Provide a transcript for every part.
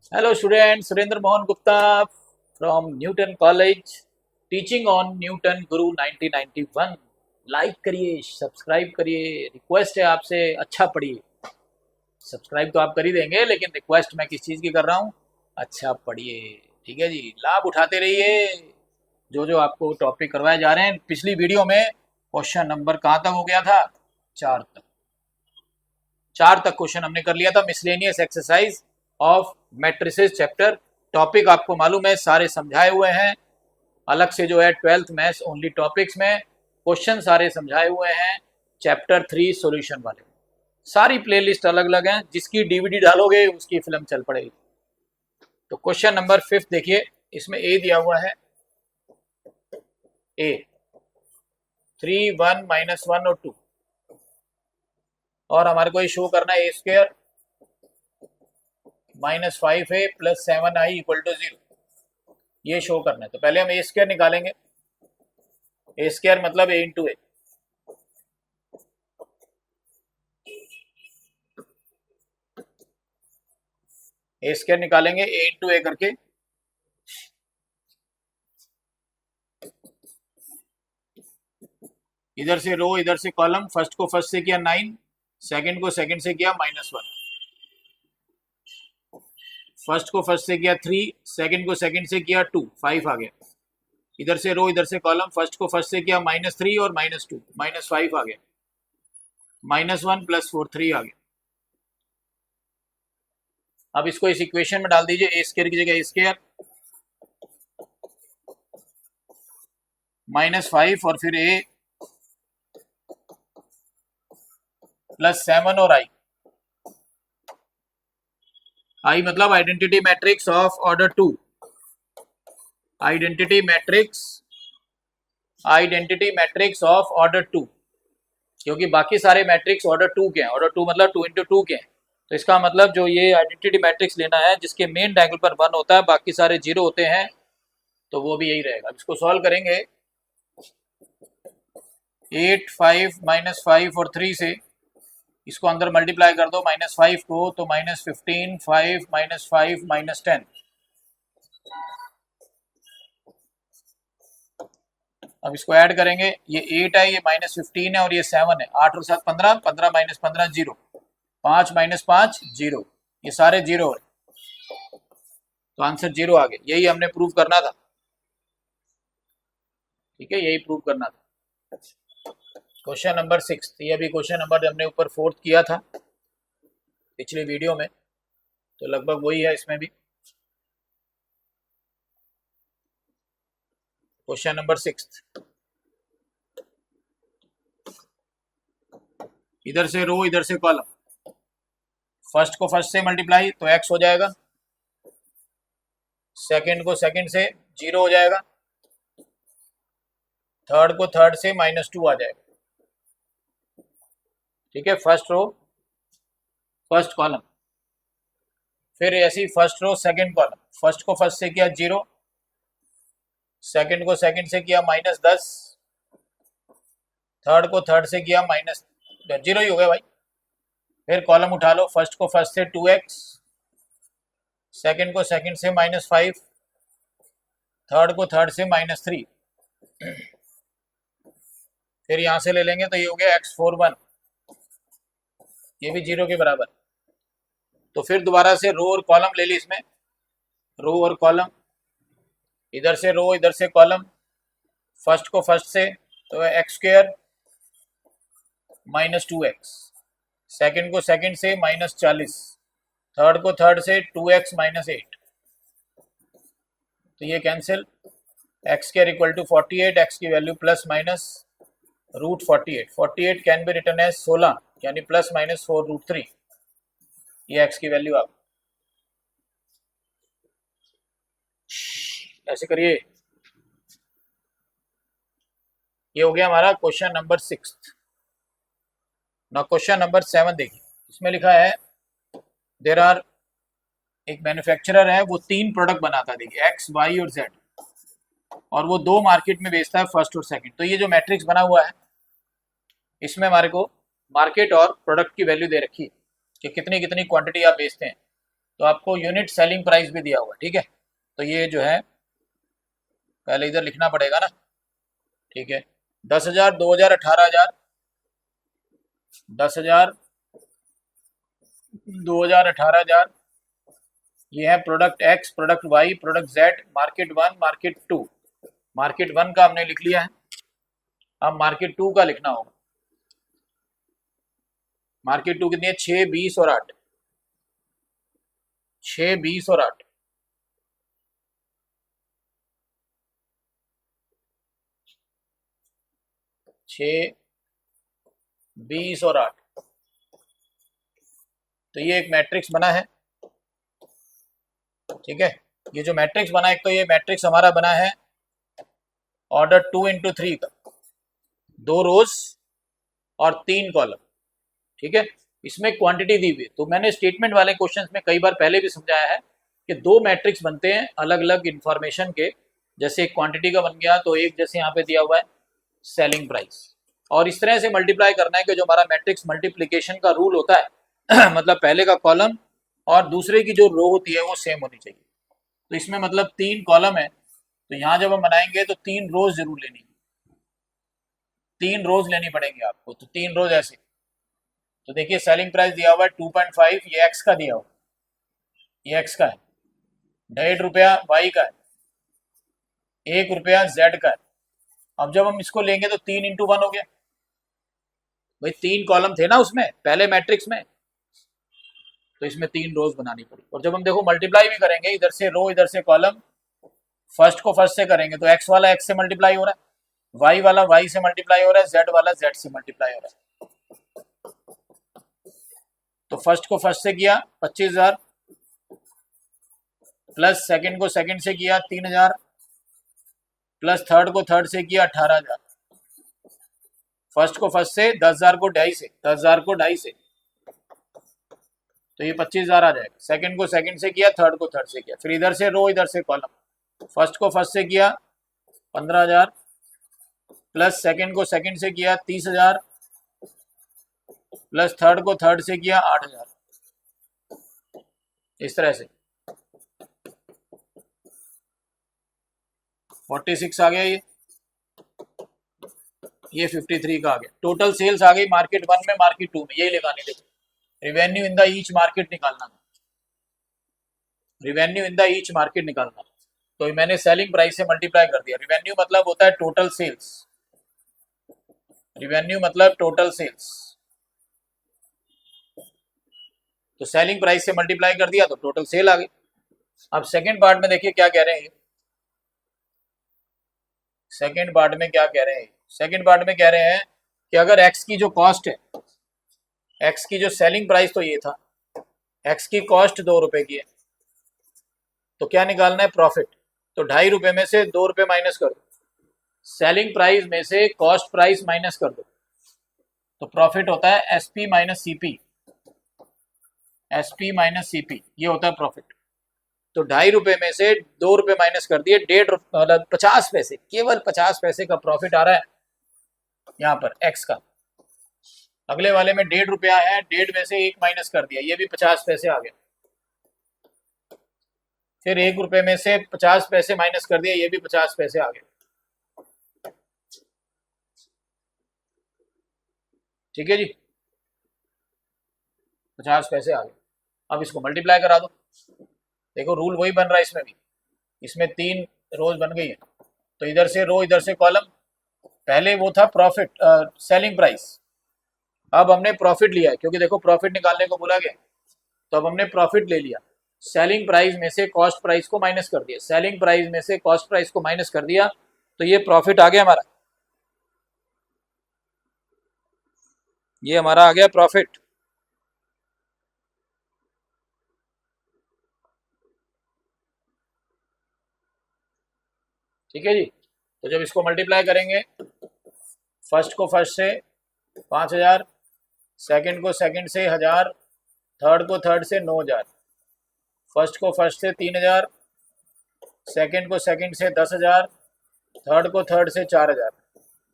Hello students, Surendra Mohan Gupta from Newton College, teaching on Newton Guru 1991. Like करिए, subscribe करिए, request है आपसे, अच्छा पढ़िए। सब्सक्राइब तो आप कर ही देंगे, लेकिन रिक्वेस्ट मैं किस चीज़ की कर रहा हूँ, अच्छा पढ़िए। ठीक है जी, लाभ उठाते रहिए जो जो आपको टॉपिक करवाए जा रहे हैं। पिछली वीडियो में क्वेश्चन नंबर कहाँ तक हो गया था, 4 तक। 4 तक क्वेश्चन हमने कर लिया था। Miscellaneous exercise of matrices chapter, topic आपको मालूम है, सारे समझाए हुए हैं। अलग से जो है 12th मैथ्स ओनली टॉपिक्स में क्वेश्चन सारे समझाए हुए हैं। चैप्टर 3 सॉल्यूशन वाले सारी प्लेलिस्ट अलग अलग हैं, जिसकी डीवीडी डालोगे उसकी फिल्म चल पड़ेगी। तो क्वेश्चन नंबर 5 देखिए, इसमें ए दिया हुआ है, ए 3 1 -1 और 2, और हमारे को ये शो करना है a² -5a + 7i = 0, ये शो करना है। तो पहले हम a² निकालेंगे। a² मतलब a × a, a² निकालेंगे a × a करके। इधर से रो, इधर से कॉलम। फर्स्ट को फर्स्ट से किया 9, सेकंड को सेकंड से किया -1, फर्स्ट को फर्स्ट से किया 3, सेकंड को सेकंड से किया 2, 5 आ गया। इधर से रो, इधर से कॉलम। फर्स्ट को फर्स्ट से किया -3 और -2, -5 आ गया। -1 + 4 3 आ गया। अब इसको इस इक्वेशन में डाल दीजिए, a² की जगह a² -5 और फिर a + 7 और i मतलब identity matrix of order 2। Identity matrix of order 2, क्योंकि बाकी सारे मैट्रिक्स ऑर्डर 2 के हैं। ऑर्डर 2 मतलब 2 × 2 के हैं। तो इसका मतलब जो ये आइडेंटिटी मैट्रिक्स लेना है जिसके मेन डायगोनल पर 1 होता है, बाकी सारे 0 होते हैं, तो वो भी यही रहेगा। इसको सॉल्व करेंगे 8 5 -5 और 3 से, इसको अंदर मल्टीप्लाई कर दो -5 को, तो -15 5 -5 -10। अब इसको ऐड करेंगे, ये 8 है, ये -15 है और ये 7 है। 8 और 7 15, 15 - 15 0, 5 - 5 0, ये सारे 0 है, तो आंसर 0 आ गया। यही हमने प्रूव करना था। ठीक है, यही प्रूव करना था। क्वेश्चन नंबर 6, ये अभी क्वेश्चन नंबर हमने ऊपर 4th किया था पिछली वीडियो में, तो लगभग वही है इसमें भी। क्वेश्चन नंबर 6, इधर से रो, इधर से कॉलम। फर्स्ट को फर्स्ट से मल्टीप्लाई तो x हो जाएगा, सेकंड को सेकंड से 0 हो जाएगा, थर्ड को थर्ड से -2 आ जाएगा। ठीक है, फर्स्ट रो फर्स्ट कॉलम, फिर ऐसी first row second column. First को फर्स्ट से किया 0, सेकंड को सेकंड से किया -10, थर्ड को थर्ड से किया -0 ही हो गया भाई। फिर कॉलम उठा लो, फर्स्ट को फर्स्ट से 2x, सेकंड को सेकंड से -5, थर्ड को थर्ड से -3, फिर यहां से ले लेंगे तो ये हो गया x41, ये भी 0 के बराबर। तो फिर दोबारा से रो और कॉलम ले ली इसमें, रो और कॉलम, इधर से रो, इधर से कॉलम। फर्स्ट को फर्स्ट से तो x² -2x, सेकंड को सेकंड से -40, थर्ड को थर्ड से 2x -8, तो ये कैंसिल। x² = 48, x की value ±√48। 48 can be written as 16, यानी ±4√3, ये x की वैल्यू। आप ऐसे करिए, ये हो गया हमारा क्वेश्चन नंबर 6। ना क्वेश्चन नंबर 7 देखिए, इसमें लिखा है देर आर, एक मैन्युफैक्चरर है, वो 3 प्रोडक्ट बनाता है, देखिए x, y और z, और वो 2 मार्केट में बेचता है, फर्स्ट और सेकंड। तो ये जो मैट्रिक्स बना हुआ है, इसमें हमारे को मार्केट और प्रोडक्ट की वैल्यू दे रखी है कि कितनी कितनी क्वांटिटी आप बेचते हैं। तो आपको यूनिट सेलिंग प्राइस भी दिया हुआ है, ठीक है। तो ये जो है पहले इधर लिखना पड़ेगा ना, ठीक है। 10,000, 2,000, 18,000, 10,000, 2,000, 18,000, ये है product X, product Y, product Z, market one, market two. Market one का हमने लिख लिया है, अब मार्केट टू का लिखना होगा। मार्केट टू कितनी है? 6, 20 और 8। 6, 20 और 8। 6, 20 और 8। तो ये एक मैट्रिक्स बना है, ठीक है। ये जो मैट्रिक्स बना है, एक तो ये मैट्रिक्स हमारा बना है ऑर्डर 2x3 का, 2 रोज और 3 कॉलम, ठीक है। इसमें क्वांटिटी दी हुई है। तो मैंने स्टेटमेंट वाले क्वेश्चंस में कई बार पहले भी समझाया है कि 2 मैट्रिक्स बनते हैं अलग अलग इंफॉर्मेशन के। जैसे एक क्वांटिटी का बन गया, तो एक जैसे यहाँ पे दिया हुआ है सेलिंग प्राइस, और इस तरह से मल्टीप्लाई करना है कि जो हमारा मैट्रिक्स मल्टीप्लिकेशन का रूल होता है मतलब पहले का कॉलम और दूसरे की जो रो होती है वो सेम होनी चाहिए। तो इसमें मतलब 3 कॉलम है, तो यहाँ जब हम बनाएंगे तो 3 रोज जरूर लेनी, 3 रोज लेनी पड़ेंगी आपको। तो 3 रोज ऐसे। तो देखिए सेलिंग प्राइस दिया हुआ है 2.5, ये एक्स का दिया हुआ, ये एक्स का है। 1.5 रुपया वाई का है, 1 रुपया जेड का है। अब जब हम इसको लेंगे तो 3x1 हो गया भाई, 3 कॉलम थे ना उसमें पहले मैट्रिक्स में, तो इसमें 3 रोज बनानी पड़ी। और जब हम देखो मल्टीप्लाई भी करेंगे, इधर से रो इधर से कॉलम, फर्स्ट को फर्स्ट से करेंगे तो एक्स वाला एक्स से मल्टीप्लाई हो रहा है, वाई वाला वाई से मल्टीप्लाई हो रहा है, जेड वाला जेड से मल्टीप्लाई हो रहा है। तो फर्स्ट को फर्स्ट से किया 25,000, प्लस सेकंड को सेकंड से किया 3,000, प्लस थर्ड को थर्ड से किया 18,000। फर्स्ट को फर्स्ट से 10,000 को 2.5 से, 10,000 को 2.5 से, तो ये 25,000 आ जाएगा। सेकंड को सेकंड से किया, थर्ड को थर्ड से किया, फिर इधर से रो इधर से कॉलम। फर्स्ट को फर्स्ट से किया 15,000, प्लस सेकंड को सेकंड से किया 30,000, प्लस थर्ड को थर्ड से किया 8,000। इस तरह से 46 आ गया, ये 53 का आ गया। टोटल सेल्स आ गई मार्केट वन में, मार्केट टू में, यही लगानी थी। Revenue in the each market निकालना, revenue in the each market निकालना। तो मैंने सेलिंग प्राइस से मल्टीप्लाई कर दिया। रिवेन्यू मतलब होता है टोटल सेल्स, रिवेन्यू मतलब टोटल सेल्स। तो सेलिंग प्राइस से मल्टीप्लाई कर दिया तो टोटल सेल आ गई। अब सेकंड पार्ट में देखिए क्या कह रहे हैं। सेकंड पार्ट में क्या कह रहे हैं? सेकंड पार्ट में कह रहे हैं कि अगर एक्स की जो कॉस्ट है, एक्स की जो सेलिंग प्राइस तो ये था, एक्स की कॉस्ट 2 रुपए की है, तो क्या निकालना है? प्रॉफिट। तो 2.5 रुपए में से 2 रुपए माइनस कर दो, सेलिंग प्राइस में से कॉस्ट प्राइस माइनस कर दो, तो प्रॉफिट होता है SP minus CP, SP minus CP, ये होता है प्रॉफिट। तो 2.5 रुपए में से 2 रुपए माइनस कर दिए, 1.5 मतलब 50 पैसे, केवल 50 पैसे का प्रॉफिट आ रहा है यहाँ पर एक्स का। अगले वाले में 1.5 रुपया है, 1.5 में से 1 माइनस कर दिया, ये भी 50 पैसे आ गए। फिर 1 रुपए में से 50 पैसे माइनस कर दिया, ये भी 50 पैसे आ गए। ठीक है जी, 50 पैसे आ गए। अब इसको मल्टीप्लाई करा दो, देखो रूल वही बन रहा है इसमें भी। इसमें 3 रोज बन गई है, तो इधर से रो इधर से कॉलम। पहले वो था प्रॉफिट, सेलिंग प्राइस, अब हमने प्रॉफिट लिया है, क्योंकि देखो प्रॉफिट निकालने को बोला गया, तो अब हमने प्रॉफिट ले लिया। सेलिंग प्राइस में से कॉस्ट प्राइस को माइनस कर दिया, सेलिंग प्राइस में से कॉस्ट प्राइस को माइनस कर दिया, तो ये प्रॉफिट आ गया हमारा, ये हमारा आ गया प्रॉफिट। ठीक है जी। तो जब इसको मल्टीप्लाई करेंगे, फर्स्ट को फर्स्ट से 5,000, सेकंड को सेकंड से 1,000, थर्ड को थर्ड से 9,000, फर्स्ट को फर्स्ट से 3,000, सेकंड को सेकंड से 10,000, थर्ड को थर्ड से 4,000।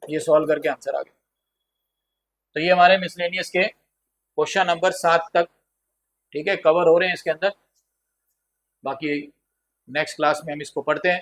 ये सॉल्व करके आंसर आ गया। तो ये हमारे मिसलेनियस के क्वेश्चन नंबर 7 तक, ठीक है, कवर हो रहे हैं इसके अंदर। बाकी नेक्स्ट क्लास में हम इसको पढ़ते हैं।